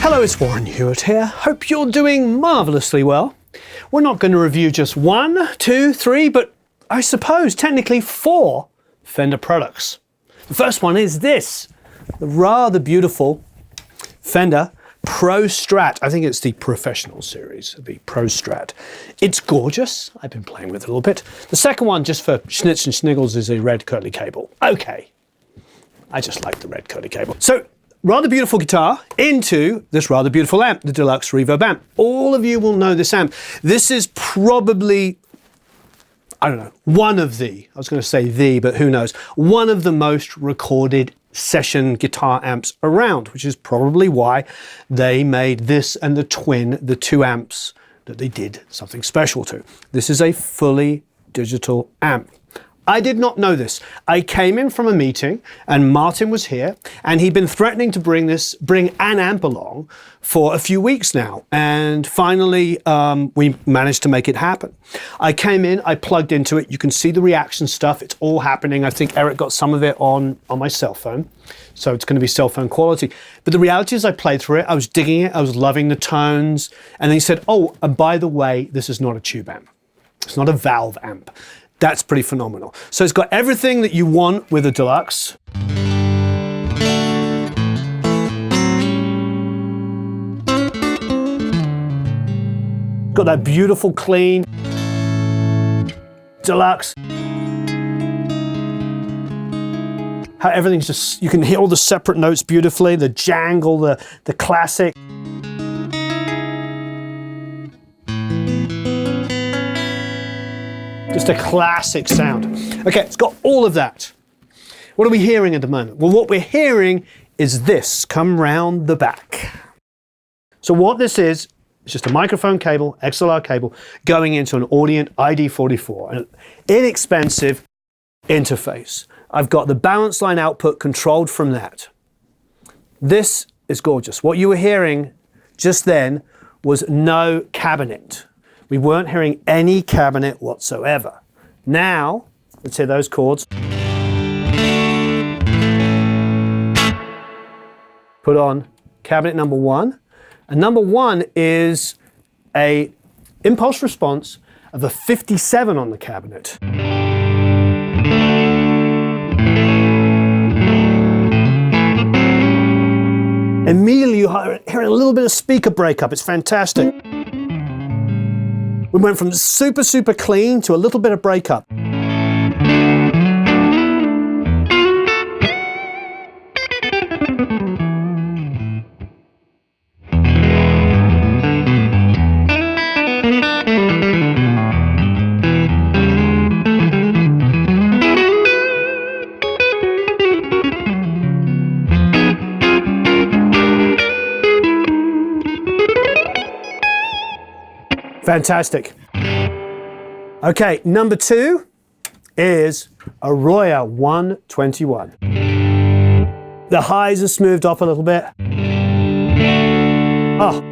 Hello, it's Warren Huart here. Hope you're doing marvellously well. We're not going to review just 1, 2, 3, but I suppose technically 4 Fender products. The first one is this, the rather beautiful Fender Pro Strat. I think it's the Professional series, the Pro Strat. It's gorgeous. I've been playing with it a little bit. The second one, just for schnitz and schniggles, is a red curly cable. Okay. I just like the red curly cable. So, rather beautiful guitar into this rather beautiful amp, the Deluxe Reverb amp. All of you will know this amp. This is probably, I don't know, one of the, I was going to say the, but who knows, one of the most recorded session guitar amps around, which is probably why they made this and the Twin, the 2 amps that they did something special to. This is a fully digital amp. I did not know this. I came in from a meeting and Martin was here and he'd been threatening to bring an amp along for a few weeks now. And finally, we managed to make it happen. I came in, I plugged into it. You can see the reaction stuff. It's all happening. I think Eric got some of it on my cell phone. So it's going to be cell phone quality. But the reality is I played through it. I was digging it. I was loving the tones. And then he said, oh, and by the way, this is not a tube amp. It's not a valve amp. That's pretty phenomenal. So it's got everything that you want with a Deluxe. Got that beautiful clean Deluxe. How everything's just, you can hear all the separate notes beautifully, the jangle, the classic. Just a classic sound. Okay, it's got all of that. What are we hearing at the moment? Well, what we're hearing is this come round the back. So what this is just a microphone cable, XLR cable, going into an Audient ID44, an inexpensive interface. I've got the balance line output controlled from that. This is gorgeous. What you were hearing just then was no cabinet. We weren't hearing any cabinet whatsoever. Now, let's hear those chords. Put on cabinet number 1. And number 1 is a impulse response of a 57 on the cabinet. Immediately you hear a little bit of speaker breakup. It's fantastic. We went from super, super clean to a little bit of breakup. Fantastic. Okay, number 2 is a Roya 121. The highs are smoothed off a little bit. Oh.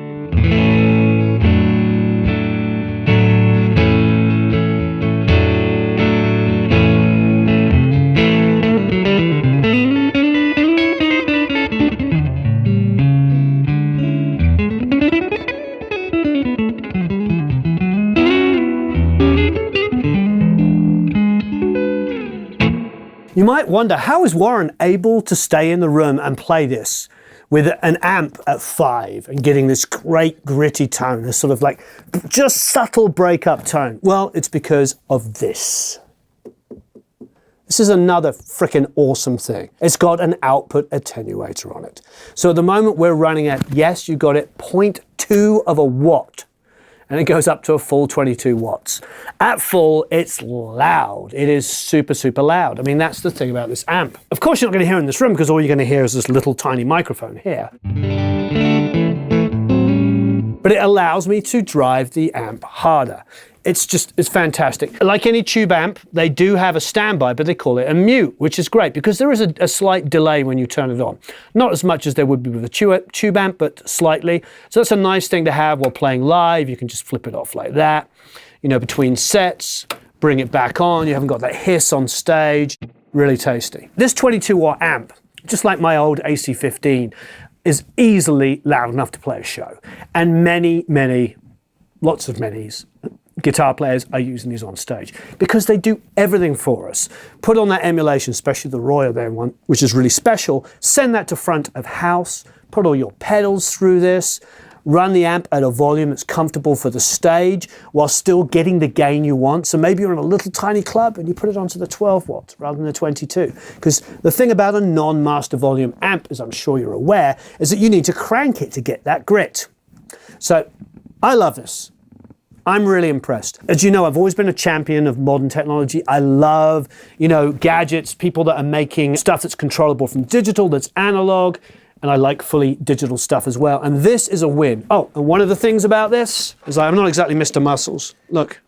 You might wonder, how is Warren able to stay in the room and play this with an amp at 5 and getting this great gritty tone, this sort of like just subtle breakup tone? Well, it's because of this. This is another freaking awesome thing. It's got an output attenuator on it. So at the moment we're running at, yes, you got it, 0.2 of a watt. And it goes up to a full 22 watts. At full, it's loud. It is super, super loud. I mean, that's the thing about this amp. Of course, you're not going to hear it in this room because all you're going to hear is this little tiny microphone here. But it allows me to drive the amp harder. It's fantastic. Like any tube amp, they do have a standby, but they call it a mute, which is great because there is a slight delay when you turn it on. Not as much as there would be with a tube amp, but slightly. So that's a nice thing to have while playing live. You can just flip it off like that. You know, between sets, bring it back on. You haven't got that hiss on stage. Really tasty. This 22 watt amp, just like my old AC-15, is easily loud enough to play a show. And lots of guitar players are using these on stage because they do everything for us. Put on that emulation, especially the Royal Band one, which is really special. Send that to front of house, put all your pedals through this, run the amp at a volume that's comfortable for the stage while still getting the gain you want. So maybe you're in a little tiny club and you put it onto the 12 watts rather than the 22. Because the thing about a non-master volume amp, as I'm sure you're aware, is that you need to crank it to get that grit. So I love this. I'm really impressed. As you know, I've always been a champion of modern technology. I love, gadgets, people that are making stuff that's controllable from digital, that's analog, and I like fully digital stuff as well. And this is a win. Oh, and one of the things about this is I'm not exactly Mr. Muscles. Look.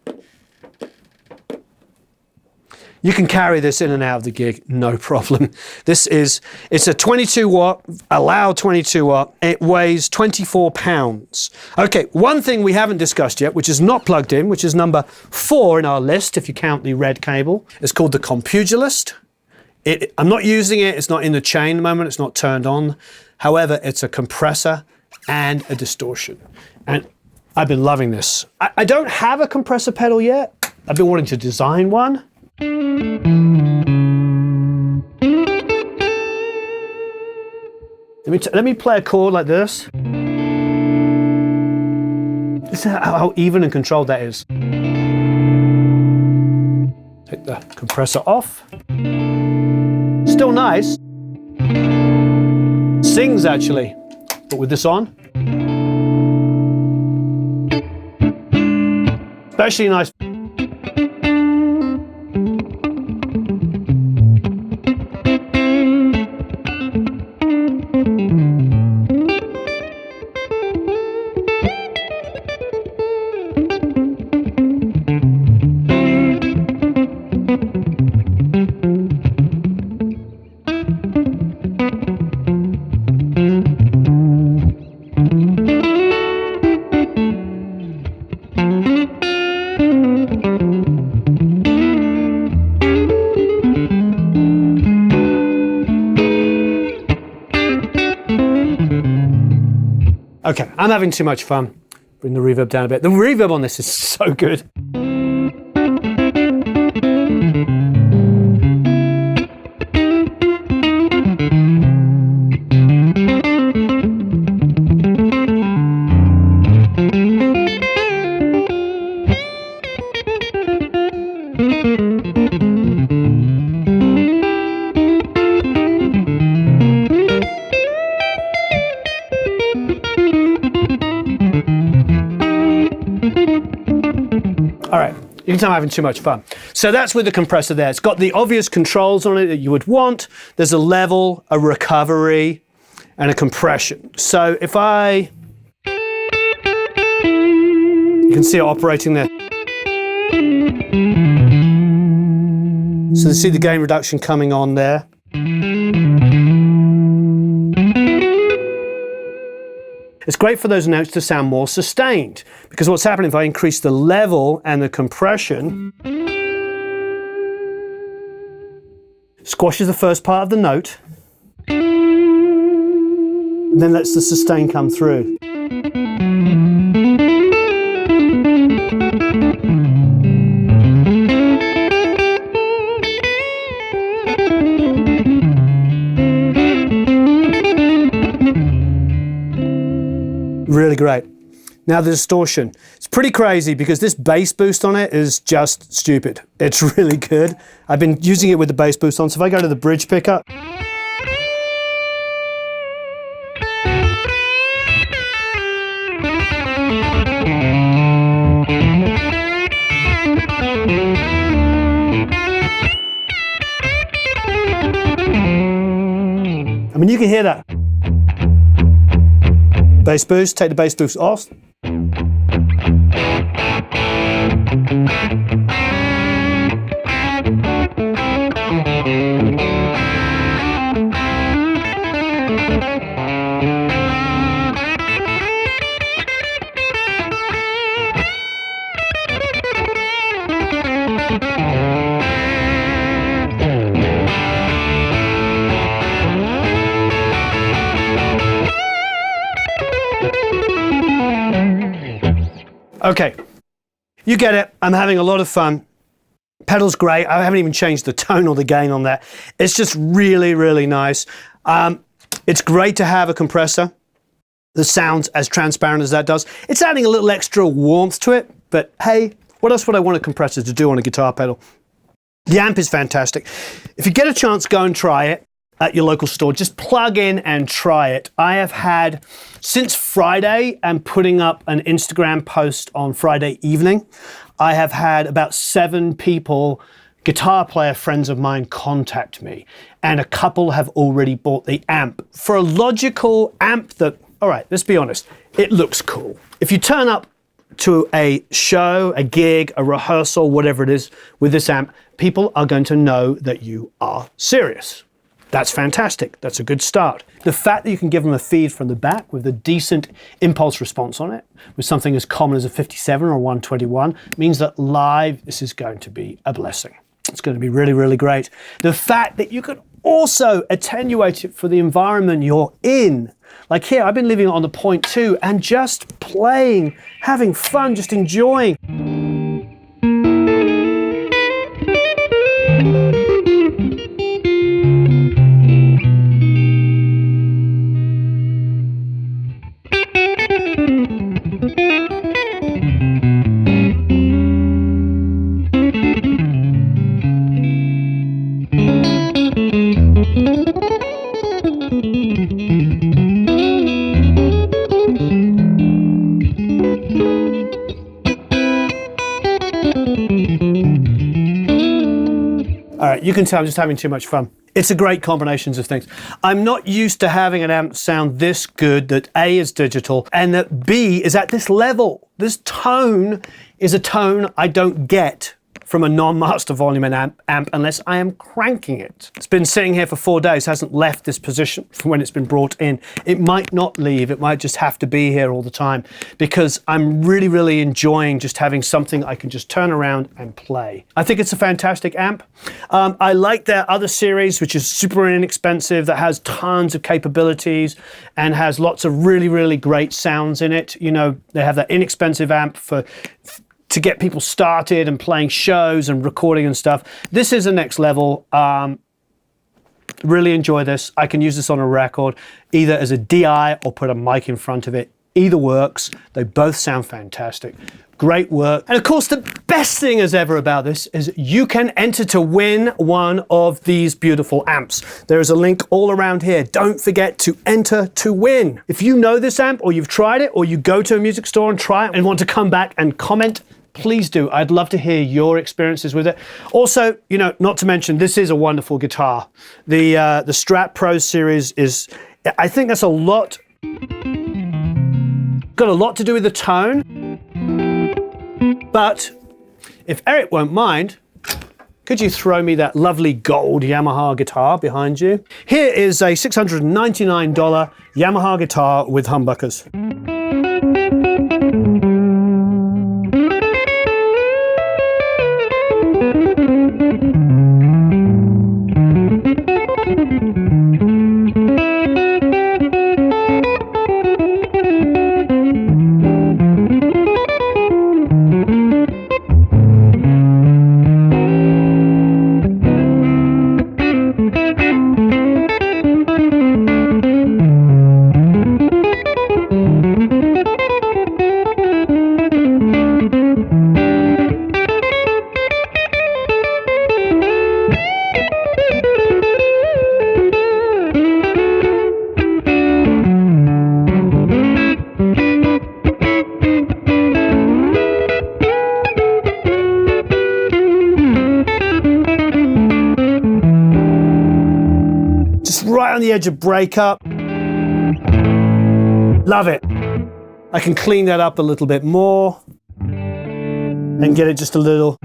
You can carry this in and out of the gig, no problem. It's a 22 watt, allowed 22 watt. It weighs 24 pounds. Okay, one thing we haven't discussed yet, which is not plugged in, which is number 4 in our list, if you count the red cable, is called the Compugilist. I'm not using it, it's not in the chain at the moment, it's not turned on. However, it's a compressor and a distortion. And I've been loving this. I don't have a compressor pedal yet. I've been wanting to design one. Let me play a chord like this. This is how even and controlled that is. Take the compressor off. Still nice. Sings actually, but with this on. Especially nice. Okay, I'm having too much fun. Bring the reverb down a bit. The reverb on this is so good. All right, you can tell I'm having too much fun. So that's with the compressor there. It's got the obvious controls on it that you would want. There's a level, a recovery, and a compression. So if you can see it operating there. So you see the gain reduction coming on there. It's great for those notes to sound more sustained, because what's happening if I increase the level and the compression, squashes the first part of the note, and then lets the sustain come through. Really great. Now the distortion. It's pretty crazy because this bass boost on it is just stupid. It's really good. I've been using it with the bass boost on, so if I go to the bridge pickup, I mean, you can hear that. Bass boost, take the bass boost off. Okay, you get it. I'm having a lot of fun. Pedal's great. I haven't even changed the tone or the gain on that. It's just really, really nice. It's great to have a compressor that sounds as transparent as that does. It's adding a little extra warmth to it, but hey, what else would I want a compressor to do on a guitar pedal? The amp is fantastic. If you get a chance, go and try it at your local store. Just plug in and try it. I have had, since Friday, and putting up an Instagram post on Friday evening, I have had about 7 people, guitar player friends of mine, contact me, and a couple have already bought the amp. For a logical amp that, all right, let's be honest, it looks cool. If you turn up to a show, a gig, a rehearsal, whatever it is, with this amp, people are going to know that you are serious. That's fantastic. That's a good start. The fact that you can give them a feed from the back with a decent impulse response on it, with something as common as a 57 or a 121, means that live, this is going to be a blessing. It's going to be really, really great. The fact that you can also attenuate it for the environment you're in. Like here, I've been living on the 0.2 and just playing, having fun, just enjoying. All right, you can tell I'm just having too much fun. It's a great combination of things. I'm not used to having an amp sound this good, that A is digital and that B is at this level. This tone is a tone I don't get from a non-master volume amp unless I am cranking it. It's been sitting here for 4 days, hasn't left this position from when it's been brought in. It might not leave, it might just have to be here all the time because I'm really, really enjoying just having something I can just turn around and play. I think it's a fantastic amp. I like their other series, which is super inexpensive, that has tons of capabilities and has lots of really, really great sounds in it. You know, they have that inexpensive amp to get people started and playing shows and recording and stuff. This is the next level. Really enjoy this. I can use this on a record, either as a DI or put a mic in front of it. Either works. They both sound fantastic. Great work. And of course, the best thing as ever about this is you can enter to win one of these beautiful amps. There is a link all around here. Don't forget to enter to win. If you know this amp or you've tried it or you go to a music store and try it and want to come back and comment, please do. I'd love to hear your experiences with it. Also, you know, not to mention, this is a wonderful guitar. The Strat Pro series is, I think that's got a lot to do with the tone. But if Eric won't mind, could you throw me that lovely gold Yamaha guitar behind you? Here is a $699 Yamaha guitar with humbuckers. Right on the edge of breakup. Love it. I can clean that up a little bit more and get it just a little.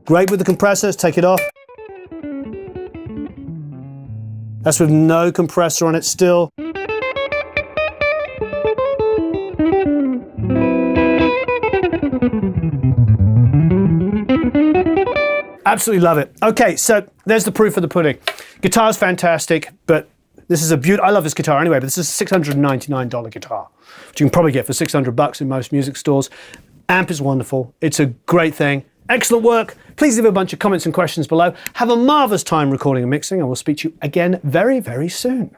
Great with the compressors, take it off. That's with no compressor on it still. Absolutely love it. Okay, so there's the proof of the pudding. Guitar's fantastic, but This is a I love this guitar anyway, but this is a $699 guitar, which you can probably get for $600 in most music stores. Amp is wonderful. It's a great thing. Excellent work. Please leave a bunch of comments and questions below. Have a marvelous time recording and mixing, and we'll speak to you again very, very soon.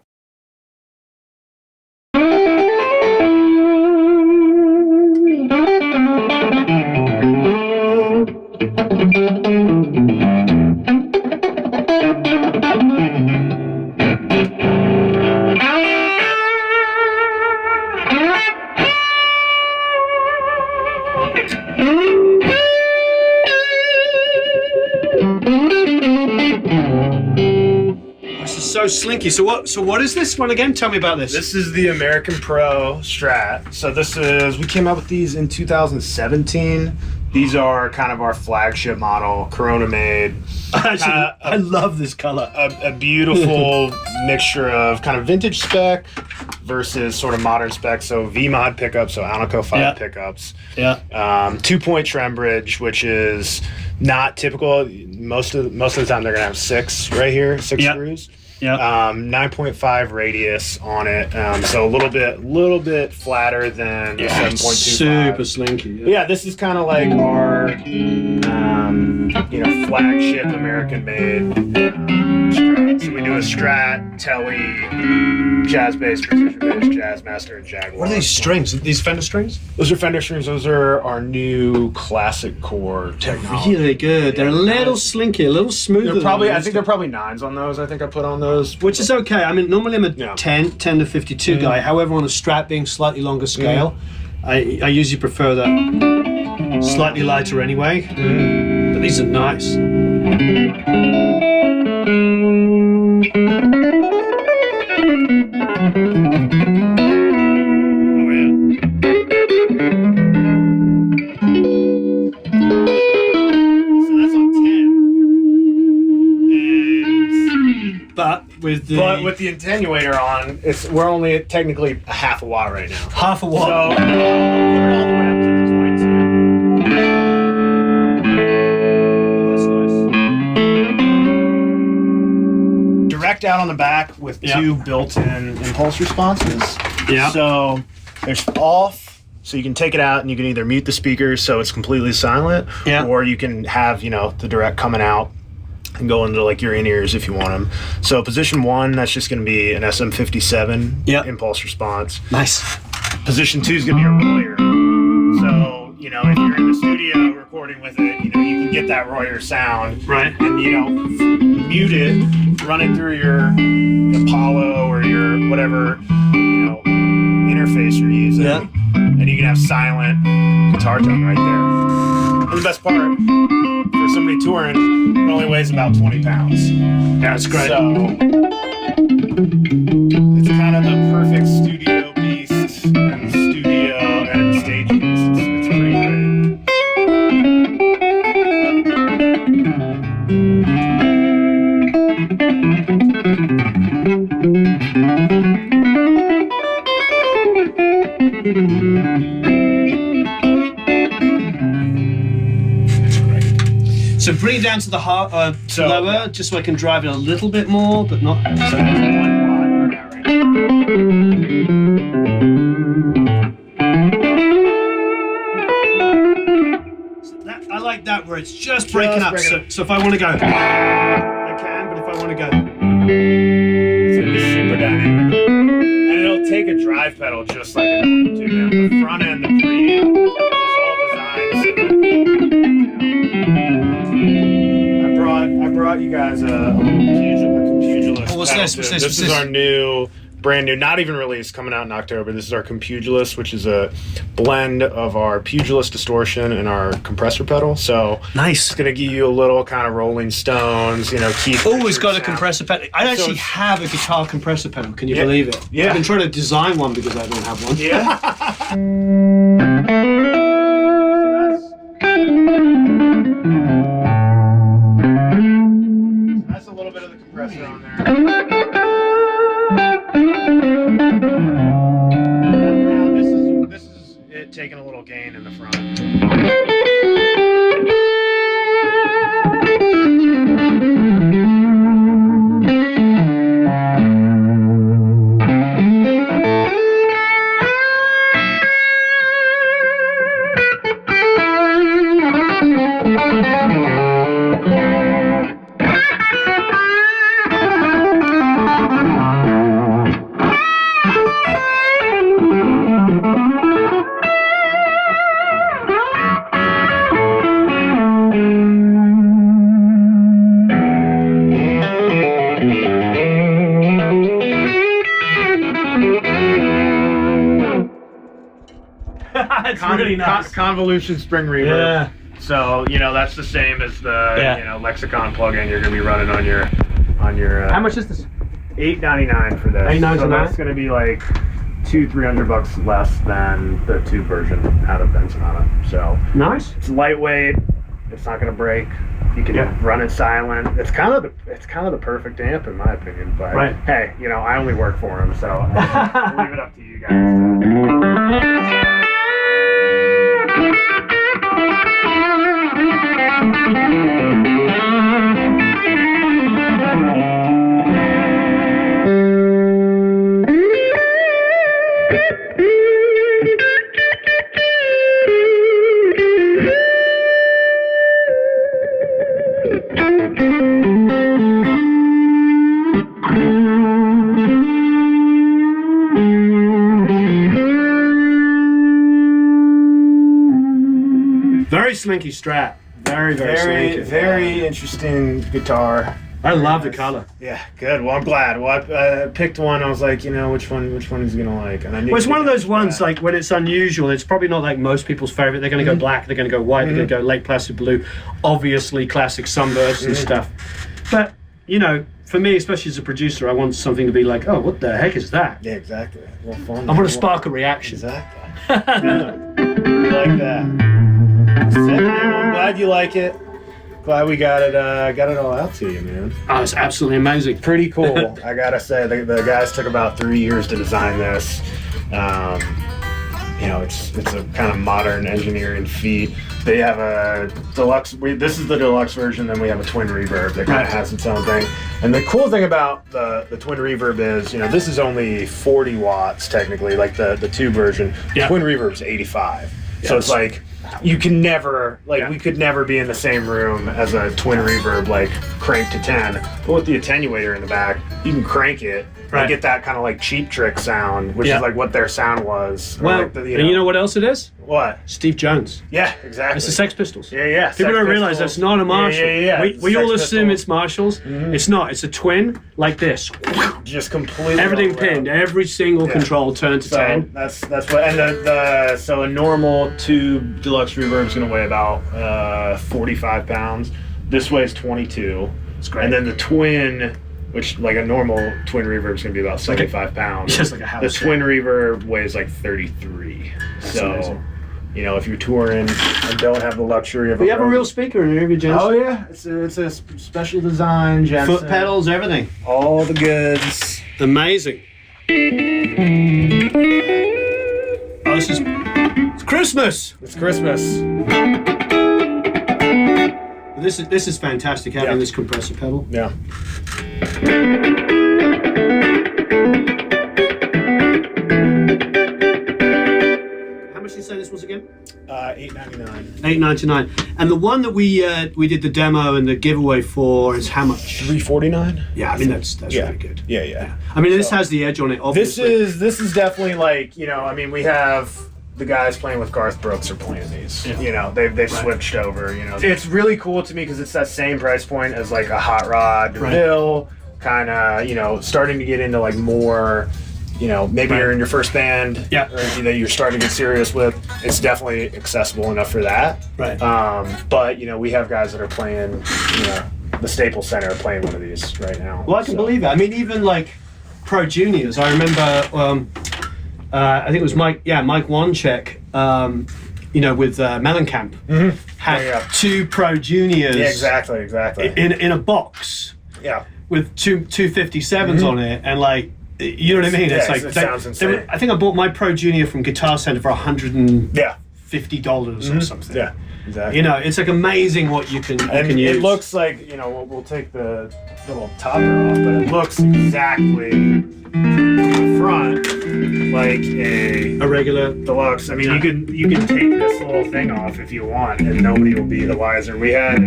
This is so slinky. So what is this one again? Tell me about this. This is the American Pro Strat. So we came out with these in 2017. These are kind of our flagship model, Corona made. I love this color. A beautiful mixture of kind of vintage spec versus sort of modern spec. So V-mod pickups, so Alnico 5 pickups. Yeah. 2-point trem bridge, which is not typical. Most of the time they're gonna have 6 right here, 6 screws. Yeah. 9.5 radius on it, so a little bit flatter than the 7.25. Super slinky. Yeah, this is kind of like our flagship American-made Strat. So we do a Strat, Tele, Jazz Bass, Precision Bass, Jazz Master, and Jaguar. What are these strings? These Fender strings? Those are Fender strings. Those are our new classic core technology. Really good. They're a little slinky, a little smoother. I think they're probably 9s on those. I think I put on those. Which is okay. I mean, normally I'm a 10 to 52 guy. However, on a Strat being slightly longer scale, I usually prefer that slightly lighter anyway. But these are nice. But with the attenuator on, we're only at technically a half a watt right now. Half a watt. So I'll put it all the way up to the 22. Oh, that's nice. Direct out on the back with 2 built-in impulse responses. Yeah. So there's off, so you can take it out and you can either mute the speakers so it's completely silent, or you can have the direct coming out and go into like your in-ears if you want them. So position 1, that's just going to be an SM57 impulse response. Nice. Position 2 is going to be a Royer. So, if you're in the studio recording with it, you can get that Royer sound. Right. And, mute it, run it through your Apollo or your whatever, interface you're using. Yeah. And you can have silent guitar tone right there. And the best part, for somebody touring, it only weighs about 20 pounds. Yeah, that's great. So it's kind of the perfect studio beast and studio and stage beast. It's pretty great. So bring it down to the lower, just so I can drive it a little bit more, but not. So I like that where it's just breaking up. So if I want to go, I can, but if I want to go, it's going to be super dynamic. And it'll take a drive pedal just like a normal 2-amp. The front end, the preamp, is all designed so that I brought you guys a Compugilist. What's this? This is our new, brand new, not even released, coming out in October. This is our Compugilist, which is a blend of our Pugilist distortion and our compressor pedal. So nice. It's going to give you a little kind of Rolling Stones, Keith. Oh, it's got a compressor pedal. I actually have a guitar compressor pedal. Can you believe it? Yeah. I've been trying to design one because I don't have one. Yeah. That's a little bit of the compressor on there. Now this is it taking a little gain in the front. really nice. Convolution spring reverb. Yeah. So that's the same as the Lexicon plugin you're gonna be running on your How much is this? $8.99 for this. $8.99. So that's gonna be like $200-300 less than the tube version out of Bensonata. So nice. It's lightweight. It's not gonna break. You can run it silent. It's kind of the perfect amp in my opinion. But hey, I only work for him, so I'll leave it up to you guys. Very slinky Strat. Very slinky. Very interesting guitar. I love the color. Yeah, good. Well, I'm glad. Well, I picked one. I was like, which one is he gonna like? And I knew it's one of those ones like when it's unusual. It's probably not like most people's favorite. They're going to go black. They're going to go white. They're going to go lake placid blue. Obviously, classic sunbursts and stuff. But for me, especially as a producer, I want something to be like, oh, what the heck is that? Yeah, exactly. Well, fun. I want to spark a reaction. Exactly. You like that? I'm glad you like it. Glad we got it all out to you, man. Oh, it's absolutely amazing. Pretty cool. I gotta say, the guys took about 3 years to design this. It's a kind of modern engineering feat. They have a deluxe. This is the deluxe version. Then we have a twin reverb that kind of has its own thing. And the cool thing about the twin reverb is, this is only 40 watts technically, like the tube version. The twin reverb is 85. So it's like you can never we could never be in the same room as a twin reverb cranked to 10. But with the attenuator in the back, you can crank it and get that kind of like Cheap Trick sound, which is like what their sound was. Well, and you know what else it is? What? Steve Jones. Yeah, exactly. It's the Sex Pistols. Yeah. People don't realize that's not a Marshall. Yeah. We all assume it's Marshalls. It's not. It's a twin like this. Just completely. Everything pinned. Every single control turned to 10. That's what. And so a normal tube deluxe reverb is going to weigh about 45 pounds. This weighs 22. It's great. And then the twin, which like a normal twin reverb is going to be about 75 pounds. Just like a house. The twin reverb weighs like 33. That's amazing. If you're touring and don't have the luxury of you have a real speaker in here, Jensen. Oh yeah, it's a special design, Jensen. Foot pedals, everything. All the goods. Amazing. Oh, it's Christmas. It's Christmas. This is fantastic having this compressor pedal. Yeah. How much did you say this was again? $8.99. $8.99. And the one that we did the demo and the giveaway for is how much? $3.49. Yeah, I mean that's really good. Yeah. I mean this has the edge on it. Obviously. This is definitely like we have the guys playing with Garth Brooks are playing these. Yeah. They've switched over. It's really cool to me because it's that same price point as like a Hot Rod DeVille, kind of starting to get into like more. Maybe you're in your first band, or that you're starting to get serious with. It's definitely accessible enough for that. Right. But we have guys that are playing, the Staples Center are playing one of these right now. Well, I can believe it. I mean, even like Pro Juniors. I remember, I think it was Mike Wanchek, with Mellencamp, had 2 Pro Juniors. Yeah, exactly. In a box. Yeah. With two 257s on it, and like. You know what I mean? Yeah, it's like it sounds insane. I think I bought my Pro Junior from Guitar Center for $150 or something. Yeah, exactly. It's like amazing what you can use. It looks like we'll take the little topper off, but it looks exactly the front like a regular deluxe. I mean, you can take this little thing off if you want, and nobody will be the wiser. We had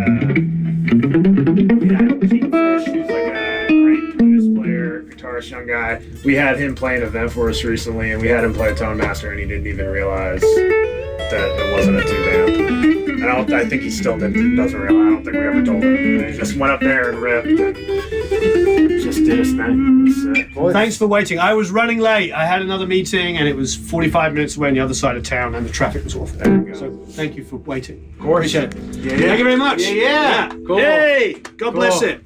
Kingfish, who's like a great blues player, guitarist, young guy. We had him play an event for us recently, and we had him play a ToneMaster, and he didn't even realize that it wasn't a tube amp. I think he still doesn't realize. I don't think we ever told him. He just went up there and ripped and just did his thing. Well, thanks for waiting. I was running late. I had another meeting and it was 45 minutes away on the other side of town and the traffic was awful. So thank you for waiting. Of course. Appreciate it. Yeah. Thank you very much. Yeah. Cool. Hey, God bless it.